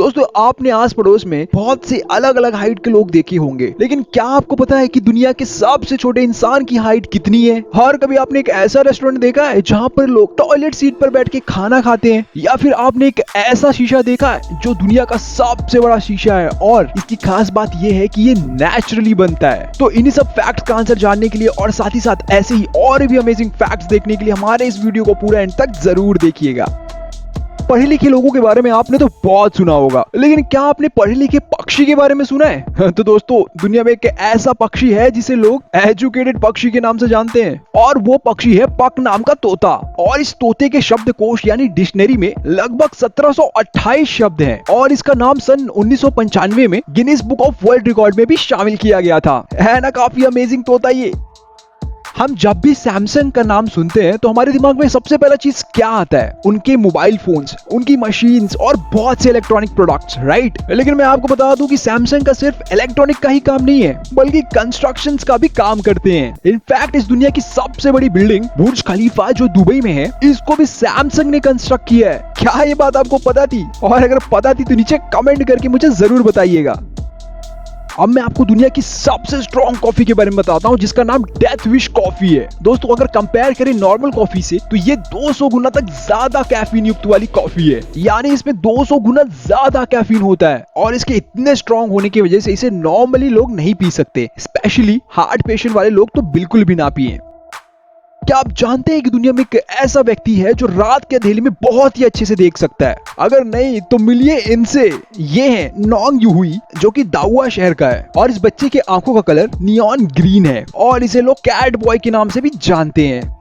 दोस्तों आपने आस पड़ोस में बहुत से अलग अलग हाइट के लोग देखे होंगे, लेकिन क्या आपको पता है कि दुनिया के सबसे छोटे इंसान की हाइट कितनी है? और कभी आपने एक ऐसा रेस्टोरेंट देखा है जहाँ पर लोग टॉयलेट सीट पर बैठ के खाना खाते हैं? या फिर आपने एक ऐसा शीशा देखा है जो दुनिया का सबसे बड़ा शीशा है और इसकी खास बात यह है कि ये नेचुरली बनता है? तो इन्हीं सब फैक्ट्स का आंसर जानने के लिए और साथ ही साथ ऐसे ही और भी अमेजिंग फैक्ट्स देखने के लिए हमारे इस वीडियो को पूरा एंड तक जरूर देखिएगा। पढ़े लिखे लोगों के बारे में आपने तो बहुत सुना होगा, लेकिन क्या आपने पढ़े लिखे पक्षी के बारे में सुना है? तो दोस्तों दुनिया में एक ऐसा पक्षी है जिसे लोग एजुकेटेड पक्षी के नाम से जानते हैं, और वो पक्षी है पक नाम का तोता। और इस तोते के शब्दकोश यानी डिक्शनरी में लगभग 1728 शब्द हैं और इसका नाम सन 1995 में Guinness book of world record में भी शामिल किया गया था। है ना काफी अमेजिंग तोता ये। हम जब भी सैमसंग का नाम सुनते हैं तो हमारे दिमाग में सबसे पहला चीज क्या आता है? उनके मोबाइल फोन्स, उनकी मशीन्स और बहुत से इलेक्ट्रॉनिक प्रोडक्ट्स, राइट? लेकिन मैं आपको बता दूं कि सैमसंग का सिर्फ इलेक्ट्रॉनिक का ही काम नहीं है, बल्कि कंस्ट्रक्शंस का भी काम करते हैं। इनफैक्ट इस दुनिया की सबसे बड़ी बिल्डिंग बुर्ज खलीफा जो दुबई में है, इसको भी सैमसंग ने कंस्ट्रक्ट किया है। क्या ये बात आपको पता थी? और अगर पता थी तो नीचे कमेंट करके मुझे जरूर बताइएगा। अब मैं आपको दुनिया की सबसे स्ट्रॉन्ग कॉफी के बारे में बताता हूँ जिसका नाम डेथ विश कॉफी है। दोस्तों अगर कंपेयर करें नॉर्मल कॉफी से तो ये 200 गुना तक ज्यादा कैफीन युक्त वाली कॉफी है, यानी इसमें 200 गुना ज्यादा कैफीन होता है। और इसके इतने स्ट्रॉन्ग होने की वजह से इसे नॉर्मली लोग नहीं पी सकते, स्पेशली हार्ट पेशेंट वाले लोग तो बिल्कुल भी ना पिए। क्या आप जानते हैं कि दुनिया में एक ऐसा व्यक्ति है जो रात के अंधेरे में बहुत ही अच्छे से देख सकता है? अगर नहीं तो मिलिए इनसे। ये है नोंग यूहुई जो कि दाउआ शहर का है, और इस बच्चे के आंखों का कलर नियॉन ग्रीन है और इसे लोग कैट बॉय के नाम से भी जानते हैं।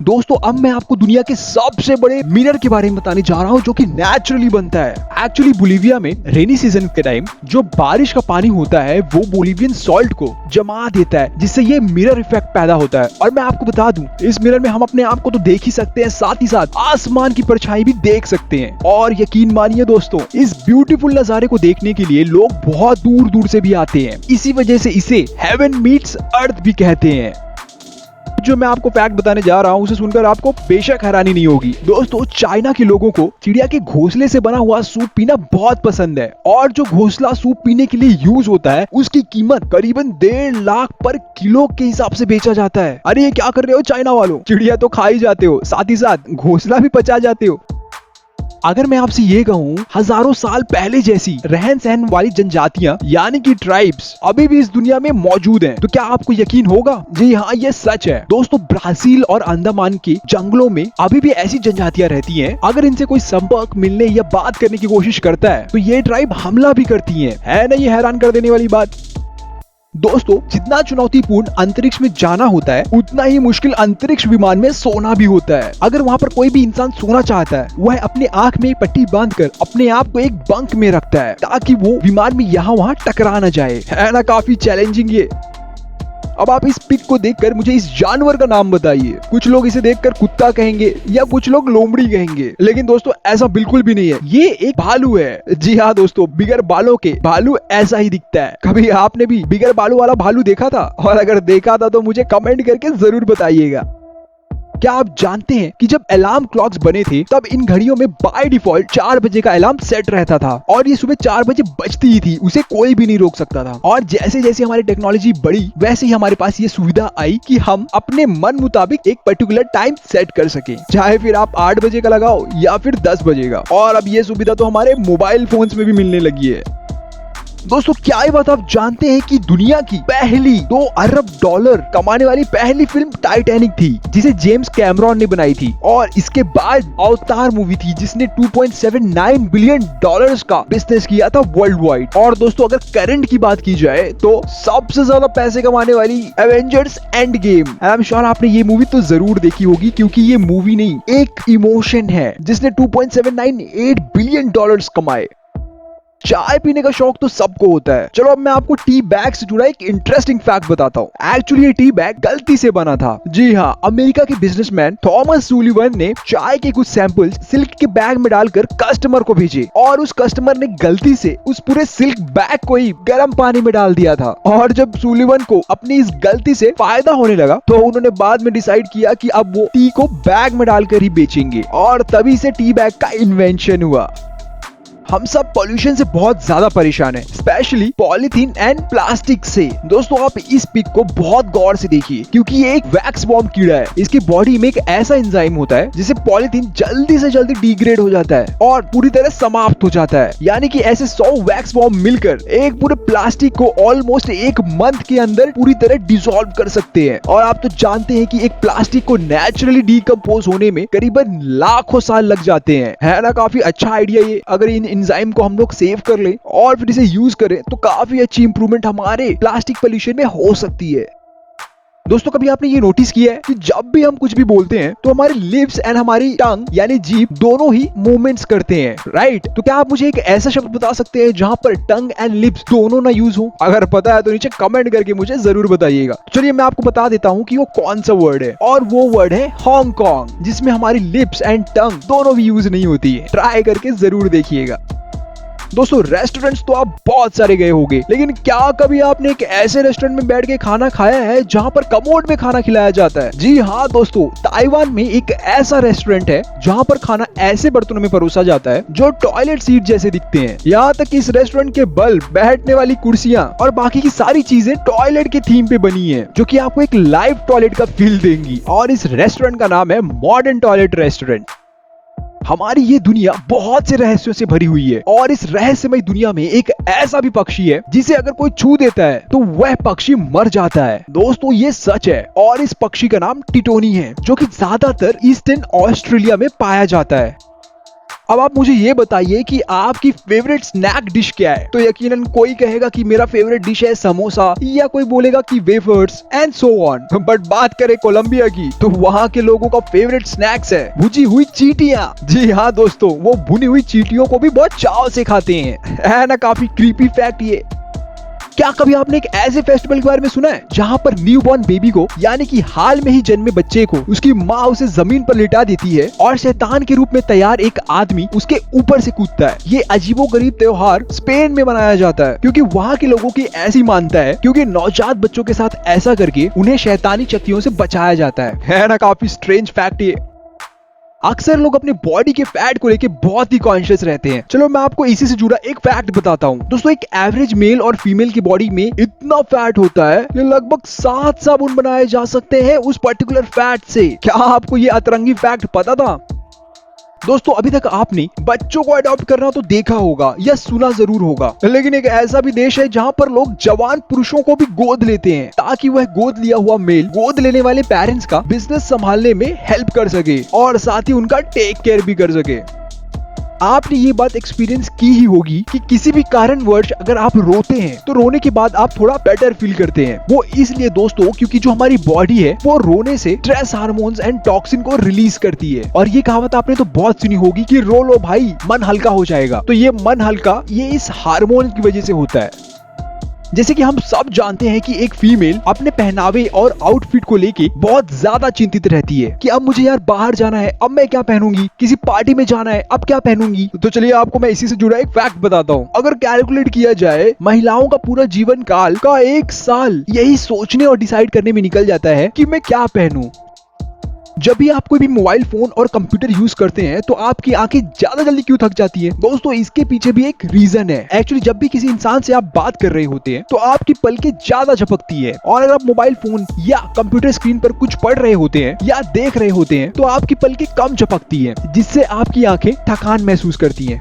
दोस्तों अब मैं आपको दुनिया के सबसे बड़े मिरर के बारे में बताने जा रहा हूँ जो कि नेचुरली बनता है। एक्चुअली बोलिविया में रेनी सीजन के टाइम जो बारिश का पानी होता है वो बोलिवियन सॉल्ट को जमा देता है, जिससे ये मिरर इफेक्ट पैदा होता है। और मैं आपको बता दूं इस मिरर में हम अपने आप को तो देख ही सकते हैं, साथ ही साथ आसमान की परछाई भी देख सकते हैं। और यकीन मानिए दोस्तों इस ब्यूटीफुल नजारे को देखने के लिए लोग बहुत दूर दूर से भी आते हैं। इसी वजह से इसे हेवन मीट्स अर्थ भी कहते हैं। जो मैं आपको फैक्ट बताने जा रहा हूँ उसे सुनकर आपको बेशक हैरानी नहीं होगी। दोस्तों चाइना के लोगों को चिड़िया के घोंसले से बना हुआ सूप पीना बहुत पसंद है, और जो घोंसला सूप पीने के लिए यूज होता है उसकी कीमत करीबन 1.5 लाख पर किलो के हिसाब से बेचा जाता है। अरे ये क्या कर रहे हो चाइना वालों? चिड़िया तो खा ही जाते हो, साथ ही साथ घोंसला भी पचा जाते हो। अगर मैं आपसे ये कहूँ हजारों साल पहले जैसी रहन सहन वाली जनजातियां यानी कि ट्राइब्स अभी भी इस दुनिया में मौजूद हैं, तो क्या आपको यकीन होगा? जी हाँ ये सच है। दोस्तों ब्राजील और अंडमान के जंगलों में अभी भी ऐसी जनजातियां रहती हैं। अगर इनसे कोई संपर्क, मिलने या बात करने की कोशिश करता है तो ये ट्राइब हमला भी करती हैं। है ना ये हैरान कर देने वाली बात? दोस्तों जितना चुनौतीपूर्ण अंतरिक्ष में जाना होता है उतना ही मुश्किल अंतरिक्ष विमान में सोना भी होता है। अगर वहाँ पर कोई भी इंसान सोना चाहता है वह अपने आंख में पट्टी बांधकर अपने आप को एक बंक में रखता है ताकि वो विमान में यहाँ वहाँ टकरा न जाए। है ना काफी चैलेंजिंग ये। अब आप इस पिक को देखकर मुझे इस जानवर का नाम बताइए। कुछ लोग इसे देखकर कुत्ता कहेंगे या कुछ लोग लोमड़ी कहेंगे, लेकिन दोस्तों ऐसा बिल्कुल भी नहीं है। ये एक भालू है। जी हाँ दोस्तों, बिगर बालों के भालू ऐसा ही दिखता है। कभी आपने भी बिगर बालों वाला भालू देखा था? और अगर देखा था तो मुझे कमेंट करके जरूर बताइएगा। क्या आप जानते हैं कि जब अलार्म क्लॉक्स बने थे तब इन घड़ियों में बाय डिफॉल्ट 4 बजे का अलार्म सेट रहता था, और ये सुबह 4 बजे बजती ही थी, उसे कोई भी नहीं रोक सकता था। और जैसे जैसे हमारी टेक्नोलॉजी बढ़ी वैसे ही हमारे पास ये सुविधा आई कि हम अपने मन मुताबिक एक पर्टिकुलर टाइम सेट कर सके, चाहे फिर आप 8 बजे का लगाओ या फिर 10 बजे का। और अब ये सुविधा तो हमारे मोबाइल फोन्स में भी मिलने लगी है। दोस्तों क्या ये बात आप जानते हैं कि दुनिया की पहली 2 अरब डॉलर कमाने वाली पहली फिल्म टाइटैनिक थी जिसे जेम्स कैमरॉन ने बनाई थी, और इसके बाद अवतार मूवी थी जिसने 2.79 बिलियन डॉलर्स का बिजनेस किया था वर्ल्ड वाइड। और दोस्तों अगर करंट की बात की जाए तो सबसे ज्यादा पैसे कमाने वाली Avengers end game. I am sure आपने ये मूवी तो जरूर देखी होगी, क्योंकि ये मूवी नहीं एक इमोशन है जिसने 2.798 बिलियन डॉलर्स कमाए। चाय पीने का शौक तो सबको होता है। चलो अब मैं आपको टी बैग से जुड़ा एक इंटरेस्टिंग फैक्ट बताता हूँ। एक्चुअली ये टी बैग गलती से बना था। जी हाँ, अमेरिका के बिजनेसमैन थॉमस सुलिवन ने चाय के कुछ सैंपल्स सिल्क के बैग में डालकर कस्टमर को भेजे, और उस कस्टमर ने गलती से उस पूरे सिल्क बैग को ही गर्म पानी में डाल दिया था। और जब सुलिवन को अपनी इस गलती से फायदा होने लगा तो उन्होंने बाद में डिसाइड किया कि अब वो टी को बैग में डालकर ही बेचेंगे, और तभी से टी बैग का इन्वेंशन हुआ। हम सब पॉल्यूशन से बहुत ज्यादा परेशान है, स्पेशली पॉलीथीन एंड प्लास्टिक से। दोस्तों आप इस पिक को बहुत गौर से देखिए, क्योंकि ये एक वैक्स बॉम्ब कीड़ा है। इसकी बॉडी में एक ऐसा एंजाइम होता है जिससे पॉलीथीन जल्दी से जल्दी डिग्रेड हो जाता है और पूरी तरह समाप्त हो जाता है। यानी कि ऐसे 100 वैक्स बॉम्ब मिलकर एक पूरे प्लास्टिक को ऑलमोस्ट एक मंथ के अंदर पूरी तरह डिसॉल्व कर सकते हैं। और आप तो जानते हैं कि एक प्लास्टिक को नेचुरली डिकम्पोज होने में करीबन लाखों साल लग जाते हैं। है ना काफी अच्छा आइडिया ये। अगर इन एंजाइम को हम लोग सेव कर ले और फिर इसे यूज करें तो काफी अच्छी इंप्रूवमेंट हमारे प्लास्टिक पोल्यूशन में हो सकती है। दोस्तों कभी आपने ये नोटिस किया है कि जब भी हम कुछ भी बोलते हैं तो हमारे लिप्स एंड हमारी टंग यानी जीभ दोनों ही मूवमेंट्स करते हैं, राइट? तो क्या आप मुझे एक ऐसा शब्द बता सकते हैं जहां पर टंग एंड लिप्स दोनों ना यूज हो? अगर पता है तो नीचे कमेंट करके मुझे जरूर बताइएगा। चलिए मैं आपको बता देता हूँ कि वो कौन सा वर्ड है, और वो वर्ड है हांगकांग, जिसमें हमारी लिप्स एंड टंग दोनों भी यूज नहीं होती है। ट्राई करके जरूर देखिएगा। दोस्तों रेस्टोरेंट्स तो आप बहुत सारे गए होंगे, लेकिन क्या कभी आपने एक ऐसे रेस्टोरेंट में बैठ के खाना खाया है जहां पर कमोड में खाना खिलाया जाता है? जी हाँ दोस्तों, ताइवान में एक ऐसा रेस्टोरेंट है जहां पर खाना ऐसे बर्तनों में परोसा जाता है जो टॉयलेट सीट जैसे दिखते हैं। यहाँ तक कि इस रेस्टोरेंट के बल्ब, बैठने वाली कुर्सियां और बाकी की सारी चीजें टॉयलेट के थीम पे बनी है, जो कि आपको एक लाइव टॉयलेट का फील देंगी। और इस रेस्टोरेंट का नाम है मॉडर्न टॉयलेट रेस्टोरेंट। हमारी ये दुनिया बहुत से रहस्यों से भरी हुई है, और इस रहस्यमय दुनिया में एक ऐसा भी पक्षी है जिसे अगर कोई छू देता है तो वह पक्षी मर जाता है। दोस्तों ये सच है, और इस पक्षी का नाम टिटोनी है, जो कि ज्यादातर ईस्टर्न ऑस्ट्रेलिया में पाया जाता है। अब आप मुझे ये बताइए कि आपकी फेवरेट स्नैक डिश क्या है? तो यकीनन कोई कहेगा कि मेरा फेवरेट डिश है समोसा, या कोई बोलेगा कि wafers and so on. But बात करें कोलंबिया की, तो वहाँ के लोगों का फेवरेट स्नैक्स है भुजी हुई चींटियां। जी हाँ दोस्तों, वो भुनी हुई चींटियों को भी बहुत चाव से खाते हैं। है ना काफी क्रीपी फैक्ट ये। क्या कभी आपने एक ऐसे फेस्टिवल के बारे में सुना है जहाँ पर न्यूबॉर्न बेबी को, यानी कि हाल में ही जन्मे बच्चे को, उसकी माँ उसे जमीन पर लिटा देती है और शैतान के रूप में तैयार एक आदमी उसके ऊपर से कूदता है? ये अजीबोगरीब त्योहार स्पेन में मनाया जाता है, क्योंकि वहाँ के लोगों की ऐसी मानता है, क्योंकि नवजात बच्चों के साथ ऐसा करके उन्हें शैतानी शक्तियों से बचाया जाता है ना काफी स्ट्रेंज फैक्ट ये। अक्सर लोग अपने बॉडी के फैट को लेके बहुत ही कॉन्शियस रहते हैं। चलो मैं आपको इसी से जुड़ा एक फैक्ट बताता हूँ। दोस्तों एक एवरेज मेल और फीमेल की बॉडी में इतना फैट होता है कि लगभग 7 साबुन बनाए जा सकते हैं उस पर्टिकुलर फैट से। क्या आपको ये अतरंगी फैक्ट पता था? दोस्तों अभी तक आपने बच्चों को अडॉप्ट करना तो देखा होगा या सुना जरूर होगा, लेकिन एक ऐसा भी देश है जहाँ पर लोग जवान पुरुषों को भी गोद लेते हैं, ताकि वह गोद लिया हुआ मेल गोद लेने वाले पेरेंट्स का बिजनेस संभालने में हेल्प कर सके और साथ ही उनका टेक केयर भी कर सके। आपने ये बात एक्सपीरियंस की ही होगी कि किसी भी कारणवश अगर आप रोते हैं तो रोने के बाद आप थोड़ा बेटर फील करते हैं। वो इसलिए दोस्तों क्योंकि जो हमारी बॉडी है वो रोने से स्ट्रेस हार्मोन्स एंड टॉक्सिन को रिलीज करती है। और ये कहावत आपने तो बहुत सुनी होगी कि रो लो भाई मन हल्का हो जाएगा। तो ये मन हल्का ये इस हार्मोन की वजह से होता है। जैसे कि हम सब जानते हैं कि एक फीमेल अपने पहनावे और आउटफिट को लेके बहुत ज्यादा चिंतित रहती है कि अब मुझे यार बाहर जाना है, अब मैं क्या पहनूंगी, किसी पार्टी में जाना है, अब क्या पहनूंगी। तो चलिए आपको मैं इसी से जुड़ा एक फैक्ट बताता हूँ। अगर कैलकुलेट किया जाए महिलाओं का पूरा जीवन काल का 1 साल यही सोचने और डिसाइड करने में निकल जाता है कि मैं क्या पहनूं। जब भी आप कोई भी मोबाइल फोन और कंप्यूटर यूज करते हैं तो आपकी आंखें ज्यादा जल्दी क्यों थक जाती है? दोस्तों इसके पीछे भी एक रीजन है। एक्चुअली जब भी किसी इंसान से आप बात कर रहे होते हैं तो आपकी पलकें ज्यादा झपकती है, और अगर आप मोबाइल फोन या कंप्यूटर स्क्रीन पर कुछ पढ़ रहे होते हैं या देख रहे होते हैं तो आपकी पलकें कम झपकती है, जिससे आपकी आंखें थकान महसूस करती है।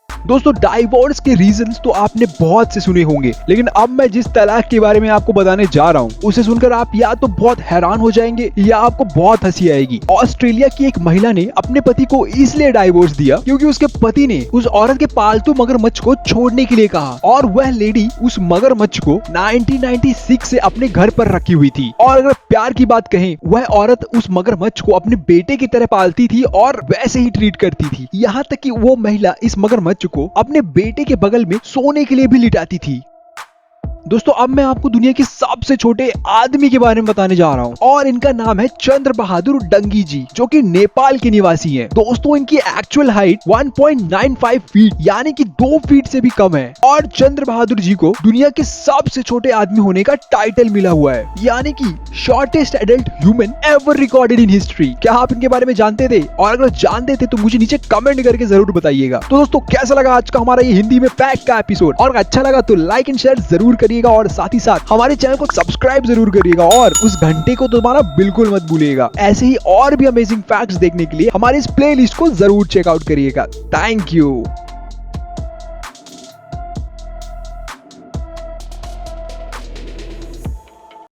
दोस्तों डाइवोर्स के रीजंस तो आपने बहुत से सुने होंगे, लेकिन अब मैं जिस तलाक के बारे में आपको बताने जा रहा हूँ उसे सुनकर आप या तो बहुत हैरान हो जाएंगे या आपको बहुत हंसी आएगी। ऑस्ट्रेलिया की एक महिला ने अपने पति को इसलिए डाइवोर्स दिया क्योंकि उसके पति ने उस औरत के पालतू मगरमच्छ को छोड़ने के लिए कहा, और वह लेडी उस मगरमच्छ को 1996 से अपने घर पर रखी हुई थी। और अगर प्यार की बात कहें, वह औरत उस मगरमच्छ को अपने बेटे की तरह पालती थी और वैसे ही ट्रीट करती थी। यहाँ तक कि वो महिला इस मगरमच्छ को अपने बेटे के बगल में सोने के लिए भी लिटाती थी। दोस्तों अब मैं आपको दुनिया के सबसे छोटे आदमी के बारे में बताने जा रहा हूँ और इनका नाम है चंद्र बहादुर डंगी जी, जो कि नेपाल के निवासी हैं। दोस्तों इनकी एक्चुअल हाइट 1.95 फीट यानी कि 2 फीट से भी कम है और चंद्र बहादुर जी को दुनिया के सबसे छोटे आदमी होने का टाइटल मिला हुआ है, यानी कि shortest adult human ever recorded in history. क्या आप इनके बारे में जानते थे? और अगर जानते थे तो मुझे नीचे कमेंट करके जरूर बताइएगा। तो दोस्तों कैसा लगा आज का हमारा ये हिंदी में फैक्ट का एपिसोड, और अच्छा लगा तो लाइक एंड शेयर जरूर करिएगा और साथ ही साथ हमारे चैनल को सब्सक्राइब जरूर करिएगा और उस घंटे को दबाना बिल्कुल मत भूलिएगा। ऐसे ही और भी अमेजिंग फैक्ट्स देखने के लिए हमारे इस प्लेलिस्ट को जरूर चेकआउट करिएगा। Thank you.